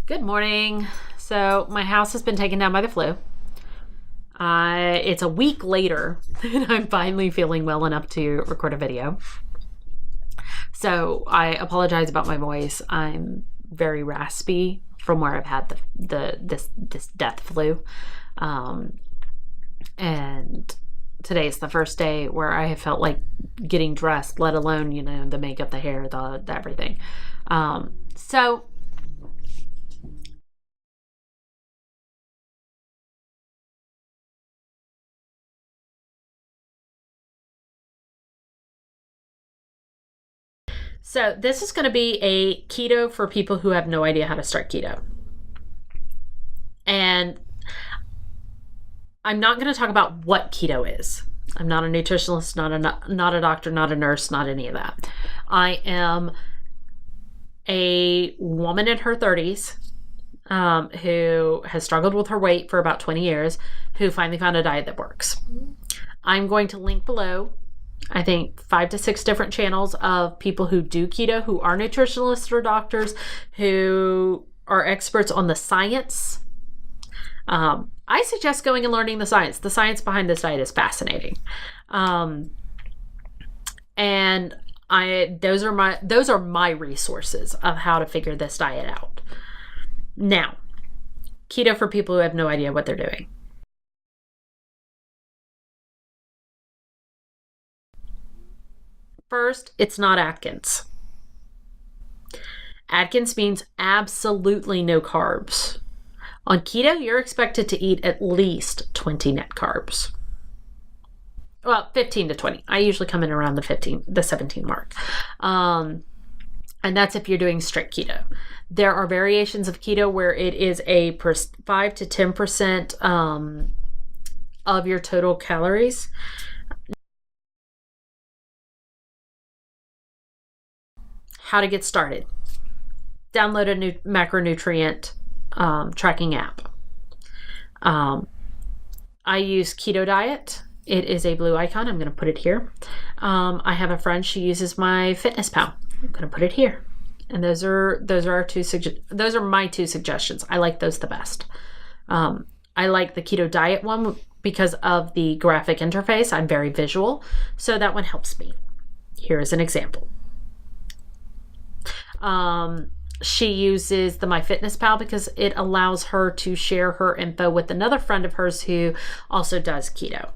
Good morning. So my house has been taken down by the flu. It's a week later and I'm finally feeling well enough to record a video. So I apologize about my voice. I'm very raspy from where I've had this death flu. And today is the first day where I have felt like getting dressed, let alone, the makeup, the hair, the everything. So this is going to be a keto for people who have no idea how to start keto. And I'm not going to talk about what keto is. I'm not a nutritionist, not a doctor, not a nurse, not any of that. I am a woman in her 30s who has struggled with her weight for about 20 years, who finally found a diet that works. I'm going to link below, I think, 5 to 6 different channels of people who do keto, who are nutritionalists or doctors, who are experts on the science. I suggest going and learning the science. The science behind this diet is fascinating. And those are my resources of how to figure this diet out. Now, keto for people who have no idea what they're doing. First, it's not Atkins. Atkins means absolutely no carbs. On keto, you're expected to eat at least 20 net carbs. Well, 15 to 20. I usually come in around the 17 mark. And that's if you're doing strict keto. There are variations of keto where it is a 5 to 10% of your total calories. How to get started. Download a new macronutrient tracking app. I use Keto Diet. It is a blue icon. I'm going to put it here. I have a friend, she uses my FitnessPal. I'm going to put it here. And those are my two suggestions. I like those the best. I like the Keto Diet one because of the graphic interface. I'm very visual, so that one helps me. Here is an example. She uses the MyFitnessPal because it allows her to share her info with another friend of hers who also does keto.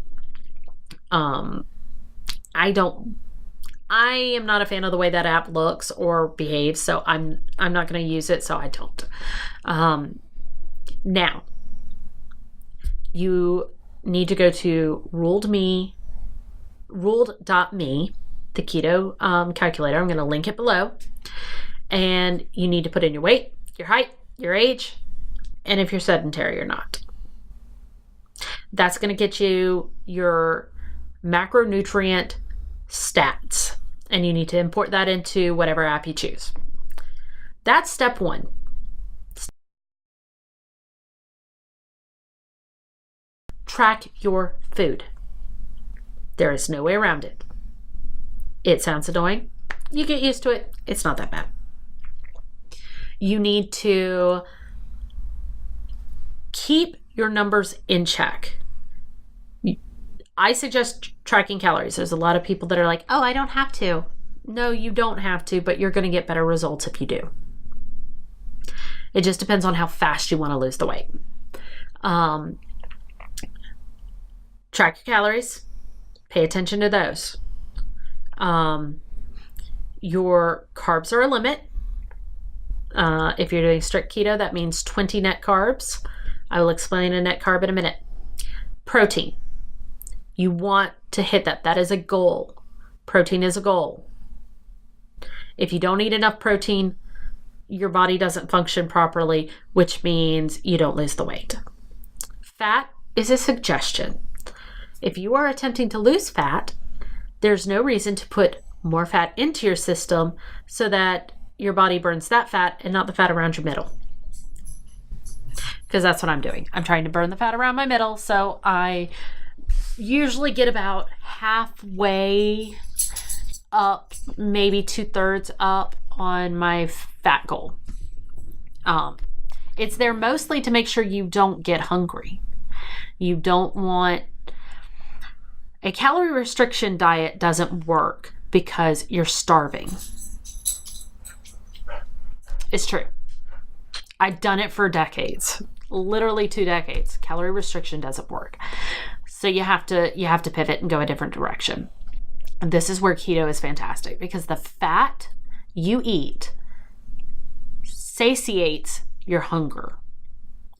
I am not a fan of the way that app looks or behaves, so I'm not going to use it, so I don't. Now, you need to go to ruled.me, the keto calculator. I'm going to link it below. And you need to put in your weight, your height, your age, and if you're sedentary or not. That's going to get you your macronutrient stats. And you need to import that into whatever app you choose. That's step 1. Track your food. There is no way around it. It sounds annoying. You get used to it. It's not that bad. You need to keep your numbers in check. I suggest tracking calories. There's a lot of people that are like, oh, I don't have to. No, you don't have to, but you're going to get better results if you do. It just depends on how fast you want to lose the weight. Track your calories. Pay attention to those. Your carbs are a limit. If you're doing strict keto, that means 20 net carbs. I will explain a net carb in a minute. Protein. You want to hit that. That is a goal. Protein is a goal. If you don't eat enough protein, your body doesn't function properly, which means you don't lose the weight. Fat is a suggestion. If you are attempting to lose fat, there's no reason to put more fat into your system so that your body burns that fat and not the fat around your middle. Because that's what I'm doing. I'm trying to burn the fat around my middle, so I usually get about halfway up, maybe 2/3 up on my fat goal. It's there mostly to make sure you don't get hungry. You don't want... A calorie restriction diet doesn't work because you're starving. It's true. I've done it for decades, literally 2 decades. Calorie restriction doesn't work. So you have to pivot and go a different direction. And this is where keto is fantastic, because the fat you eat satiates your hunger.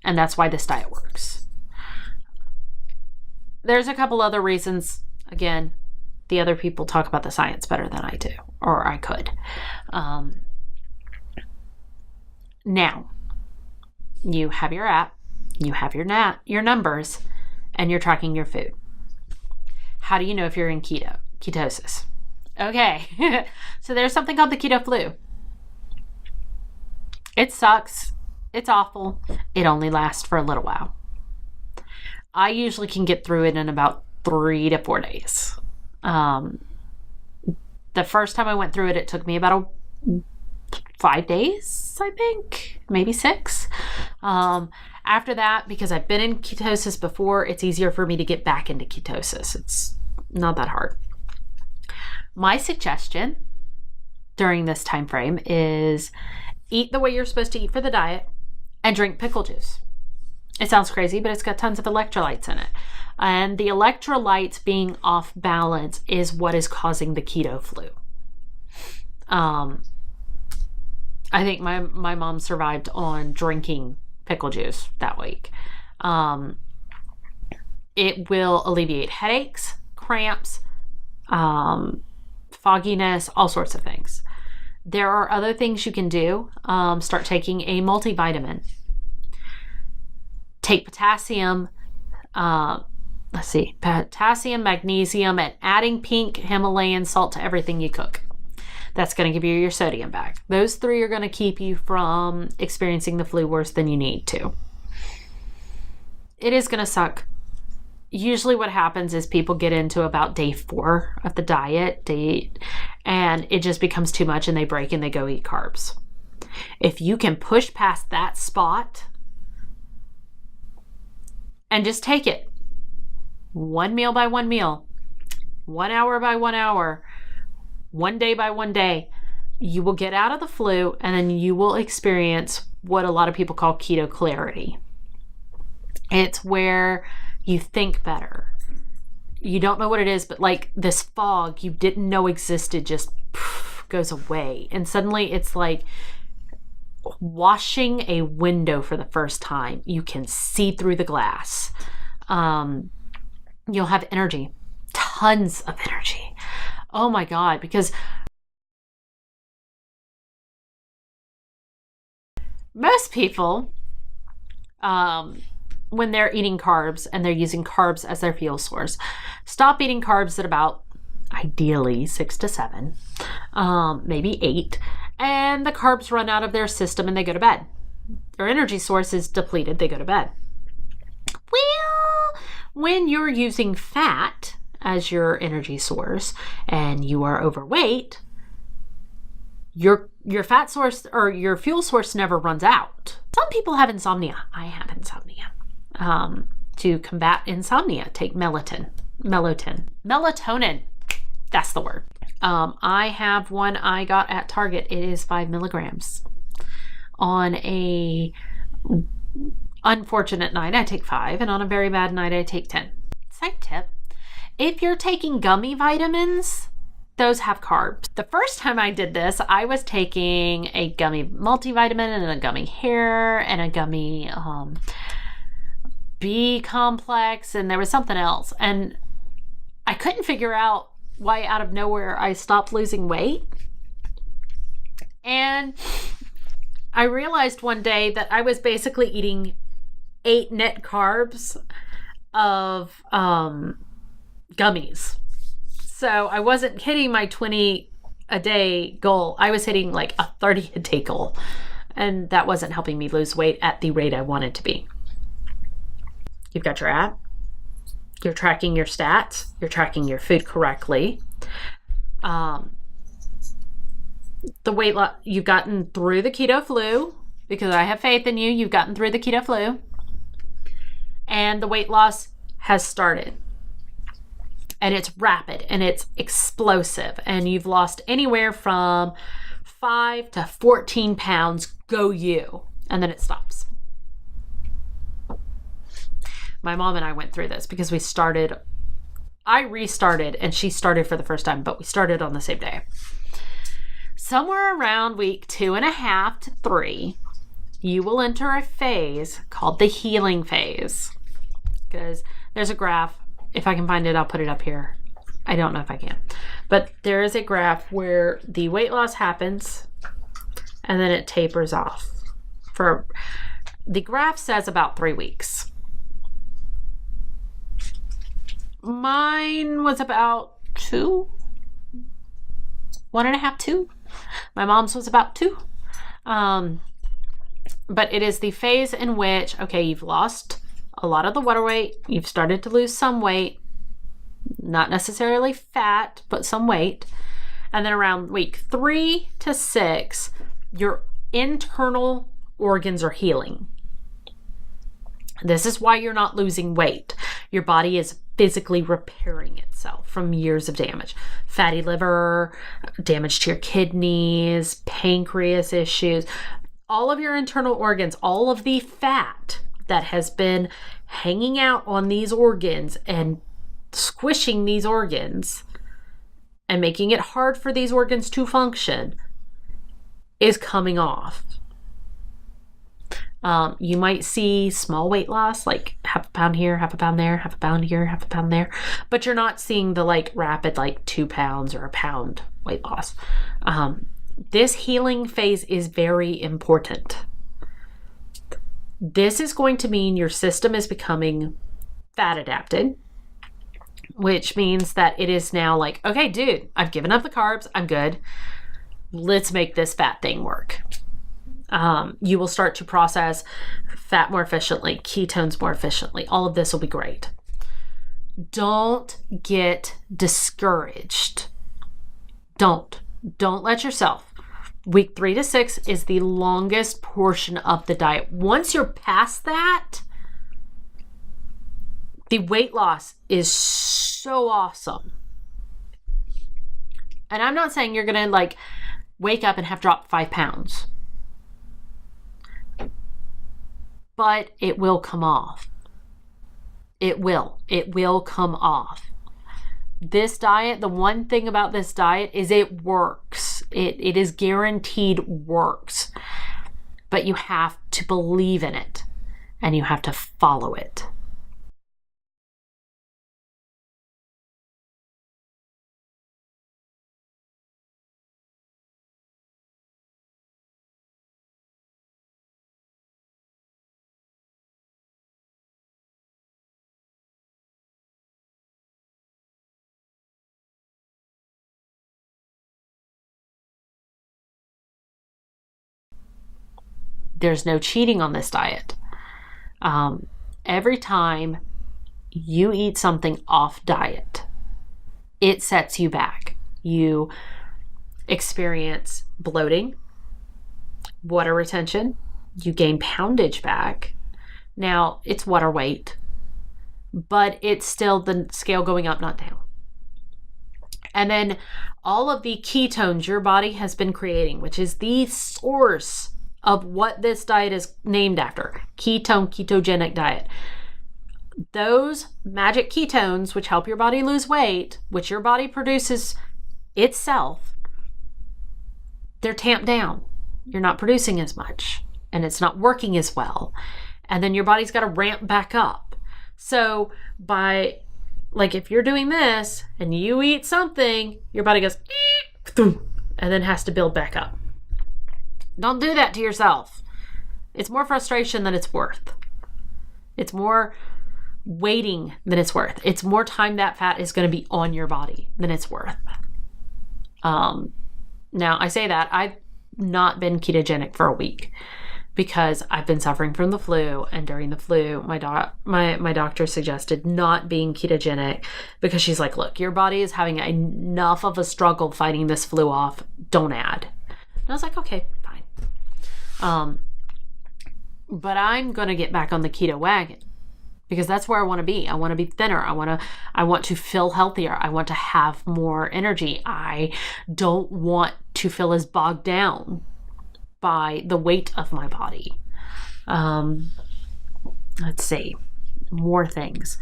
And that's why this diet works. There's a couple other reasons. Again, the other people talk about the science better than I do, or I could. Now, you have your app, you have your numbers, and you're tracking your food. How do you know if you're in ketosis? Okay, so there's something called the keto flu. It sucks. It's awful. It only lasts for a little while. I usually can get through it in about 3 to 4 days. The first time I went through it, it took me about 5 days, I think, maybe 6. After that, because I've been in ketosis before, it's easier for me to get back into ketosis. It's not that hard. My suggestion during this time frame is eat the way you're supposed to eat for the diet and drink pickle juice. It sounds crazy, but it's got tons of electrolytes in it. And the electrolytes being off balance is what is causing the keto flu. I think my mom survived on drinking pickle juice that week. It will alleviate headaches, cramps, fogginess, all sorts of things. There are other things you can do. Start taking a multivitamin. Take potassium, potassium, magnesium, and adding pink Himalayan salt to everything you cook. That's going to give you your sodium back. Those 3 are going to keep you from experiencing the flu worse than you need to. It is going to suck. Usually what happens is people get into about day 4 of the diet, and it just becomes too much and they break and they go eat carbs. If you can push past that spot and just take it 1 meal by 1 meal, 1 hour by 1 hour, 1 day by 1 day, you will get out of the flu, and then you will experience what a lot of people call keto clarity. It's where you think better. You don't know what it is, but like this fog you didn't know existed just goes away. And suddenly it's like washing a window for the first time. You can see through the glass. You'll have energy, tons of energy. Oh my God, because most people, when they're eating carbs and they're using carbs as their fuel source, stop eating carbs at about ideally 6 to 7, maybe 8, and the carbs run out of their system and they go to bed. Their energy source is depleted, they go to bed. Well, when you're using fat as your energy source and you are overweight, your fat source or your fuel source never runs out. Some people have insomnia. I have insomnia. To combat insomnia, take melatonin. That's the word. I have one I got at Target. It is 5 milligrams. On a unfortunate night, I take 5, and on a very bad night, I take 10. Side tip: if you're taking gummy vitamins, those have carbs. The first time I did this, I was taking a gummy multivitamin and a gummy hair and a gummy B complex, and there was something else, and I couldn't figure out why out of nowhere I stopped losing weight. And I realized one day that I was basically eating 8 net carbs of gummies. So I wasn't hitting my 20 a day goal. I was hitting like a 30 a day goal. And that wasn't helping me lose weight at the rate I wanted to be. You've got your app. You're tracking your stats. You're tracking your food correctly. The weight loss, you've gotten through the keto flu. because I have faith in you. You've gotten through the keto flu and the weight loss has started. And it's rapid and it's explosive. And you've lost anywhere from 5 to 14 pounds. Go you. And then it stops. My mom and I went through this because I restarted and she started for the first time, but we started on the same day. Somewhere around week 2.5 to 3, you will enter a phase called the healing phase. Because there's a graph. If I can find it, I'll put it up here. I don't know if I can. But there is a graph where the weight loss happens and then it tapers off. The graph says about 3 weeks. Mine was about 2. 1.5, 2. My mom's was about 2. But it is the phase in which, okay, you've lost a lot of the water weight. You've started to lose some weight, not necessarily fat, but some weight. And then around week 3 to 6, your internal organs are healing. This is why you're not losing weight. Your body is physically repairing itself from years of damage. Fatty liver, damage to your kidneys, pancreas issues, all of your internal organs, all of the fat that has been hanging out on these organs and squishing these organs and making it hard for these organs to function is coming off. You might see small weight loss, like 0.5 pound here, 0.5 pound there, 0.5 pound here, 0.5 pound there, but you're not seeing the rapid 2 pounds or 1 pound weight loss. This healing phase is very important. This is going to mean your system is becoming fat adapted, which means that it is now okay, dude, I've given up the carbs. I'm good. Let's make this fat thing work. You will start to process fat more efficiently, ketones more efficiently. All of this will be great. Don't get discouraged. Don't let yourself. Week 3 to 6 is the longest portion of the diet. Once you're past that, the weight loss is so awesome. And I'm not saying you're going to wake up and have dropped 5 pounds. But it will come off. It will come off. This diet, the one thing about this diet is it works. It is guaranteed works. But you have to believe in it and you have to follow it. There's no cheating on this diet. Every time you eat something off diet, it sets you back. You experience bloating, water retention, you gain poundage back. Now, it's water weight, but it's still the scale going up, not down. And then all of the ketones your body has been creating, which is the source of what this diet is named after, ketogenic diet. Those magic ketones, which help your body lose weight, which your body produces itself, they're tamped down. You're not producing as much and it's not working as well. And then your body's got to ramp back up. So if you're doing this and you eat something, your body goes, and then has to build back up. Don't do that to yourself. It's more frustration than it's worth. It's more waiting than it's worth. It's more time that fat is going to be on your body than it's worth. Now, I say that I've not been ketogenic for a week because I've been suffering from the flu, and during the flu, my doctor suggested not being ketogenic because she's like, look, your body is having enough of a struggle fighting this flu off. Don't add. And I was like, okay, fine. but I'm going to get back on the keto wagon because that's where I want to be. I want to be thinner. I want to feel healthier. I want to have more energy. I don't want to feel as bogged down by the weight of my body. Let's see, more things.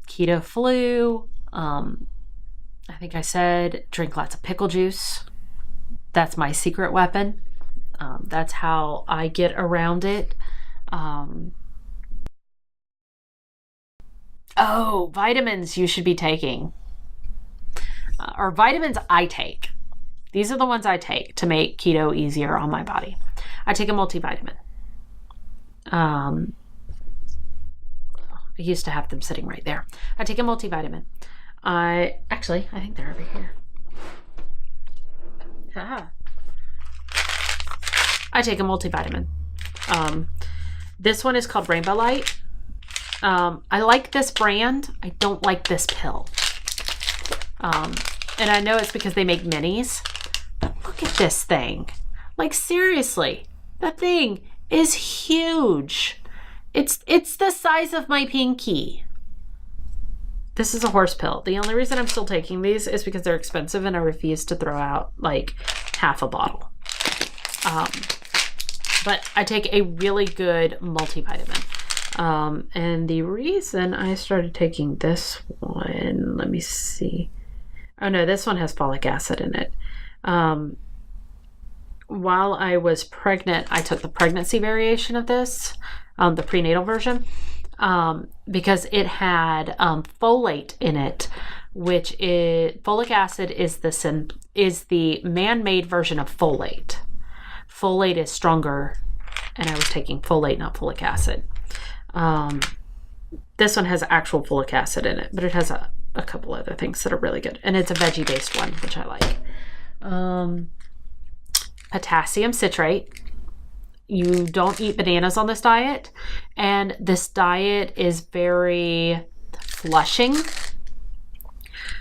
Keto flu. I think I said drink lots of pickle juice. That's my secret weapon. That's how I get around it. Vitamins you should be taking. Or vitamins I take. These are the ones I take to make keto easier on my body. I take a multivitamin. I used to have them sitting right there. I take a multivitamin. I think they're over here. I take a multivitamin. This one is called Rainbow Light. I like this brand. I don't like this pill. And I know it's because they make minis, but look at this thing. Like, seriously, that thing is huge. It's the size of my pinky. This is a horse pill. The only reason I'm still taking these is because they're expensive and I refuse to throw out like half a bottle. But I take a really good multivitamin. And the reason I started taking this one, let me see. Oh no, this one has folic acid in it. While I was pregnant, I took the pregnancy variation of this, the prenatal version. Because it had folate in it, which is folic acid is the man-made version of folate. Folate is stronger, and I was taking folate, not folic acid. This one has actual folic acid in it, but it has a couple other things that are really good, and it's a veggie-based one, which I like. Potassium citrate. You don't eat bananas on this diet, and this diet is very flushing.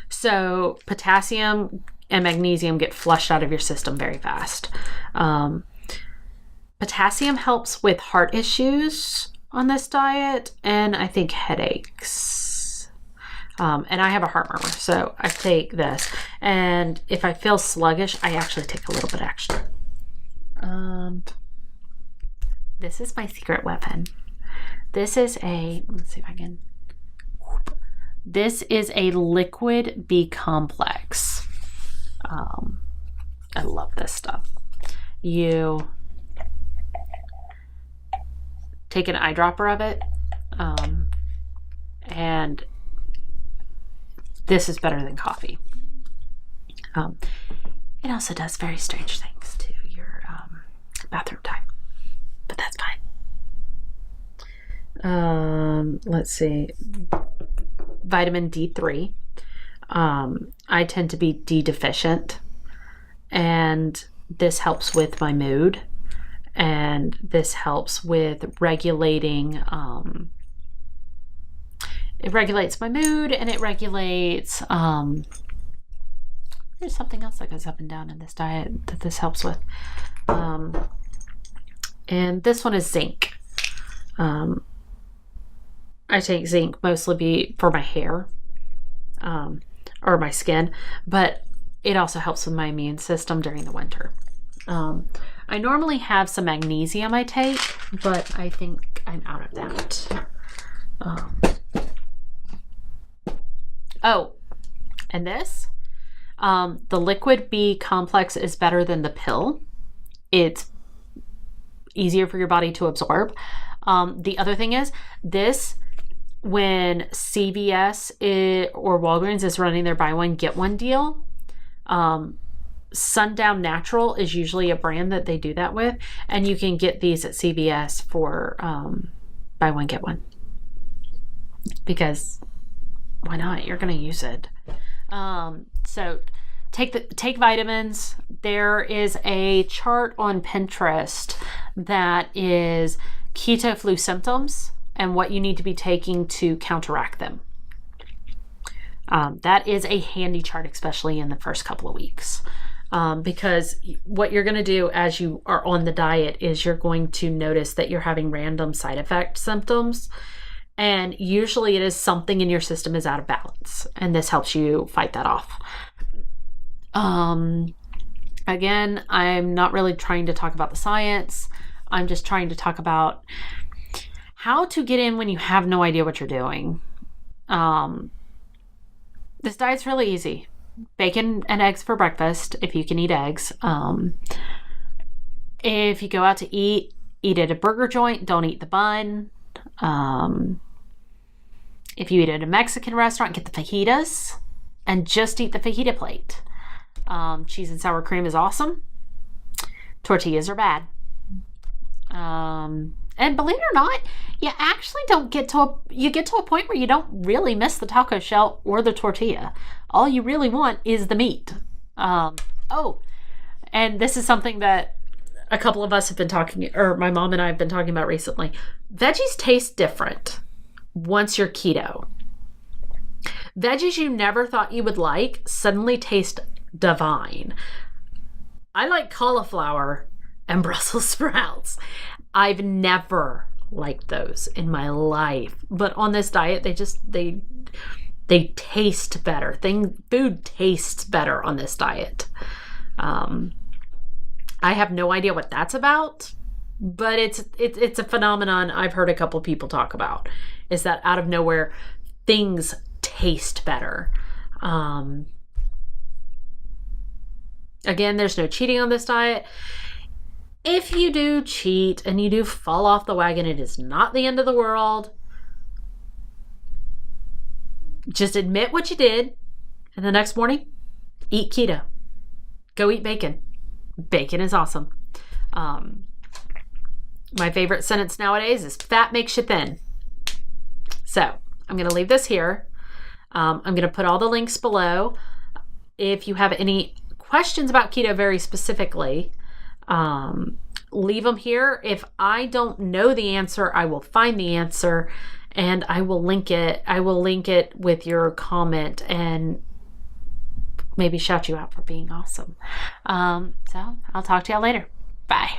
So potassium and magnesium get flushed out of your system very fast. Potassium helps with heart issues on this diet, and I think headaches. And I have a heart murmur, so I take this. And if I feel sluggish, I actually take a little bit extra. This is my secret weapon. This is let's see if I can. This is a liquid B complex. I love this stuff. You take an eyedropper of it, and this is better than coffee. It also does very strange things to your bathroom time. But that's fine. Let's see. Vitamin D3. I tend to be D deficient, and this helps with my mood, and this helps with regulating. It regulates my mood, and it regulates. There's something else that goes up and down in this diet that this helps with. And this one is zinc. I take zinc mostly for my hair or my skin, but it also helps with my immune system during the winter. I normally have some magnesium I take, but I think I'm out of that. And this, the liquid B complex is better than the pill. It's easier for your body to absorb. The other thing is this, when CVS or Walgreens is running their buy one get one deal, Sundown Natural is usually a brand that they do that with, and you can get these at CVS for buy one get one, because why not? You're going to use it. So take vitamins. There is a chart on Pinterest that is keto flu symptoms and what you need to be taking to counteract them. That is a handy chart, especially in the first couple of weeks. Because what you're going to do as you are on the diet is you're going to notice that you're having random side effect symptoms. And usually it is something in your system is out of balance. And this helps you fight that off. Again, I'm not really trying to talk about the science. I'm just trying to talk about how to get in when you have no idea what you're doing. This diet's really easy. Bacon and eggs for breakfast, if you can eat eggs. If you go out to eat at a burger joint, don't eat the bun. If you eat at a Mexican restaurant, get the fajitas and just eat the fajita plate. Cheese and sour cream is awesome. Tortillas are bad. And believe it or not, you actually get to a point where you don't really miss the taco shell or the tortilla. All you really want is the meat. And this is something that a couple of us have been talking, or my mom and I have been talking about recently. Veggies taste different once you're keto. Veggies you never thought you would like suddenly taste divine. I like cauliflower and Brussels sprouts. I've never liked those in my life, but on this diet, they taste better. Food tastes better on this diet. I have no idea what that's about, but it's a phenomenon I've heard a couple people talk about, is that out of nowhere, things taste better. Again, there's no cheating on this diet. If you do cheat and you do fall off the wagon, it is not the end of the world. Just admit what you did, and the next morning, eat keto. Go eat bacon. Bacon is awesome. My favorite sentence nowadays is fat makes you thin. So I'm going to leave this here. I'm going to put all the links below. If you have any questions about keto very specifically, leave them here. If I don't know the answer, I will find the answer and I will link it. I will link it with your comment and maybe shout you out for being awesome. So I'll talk to y'all later. Bye.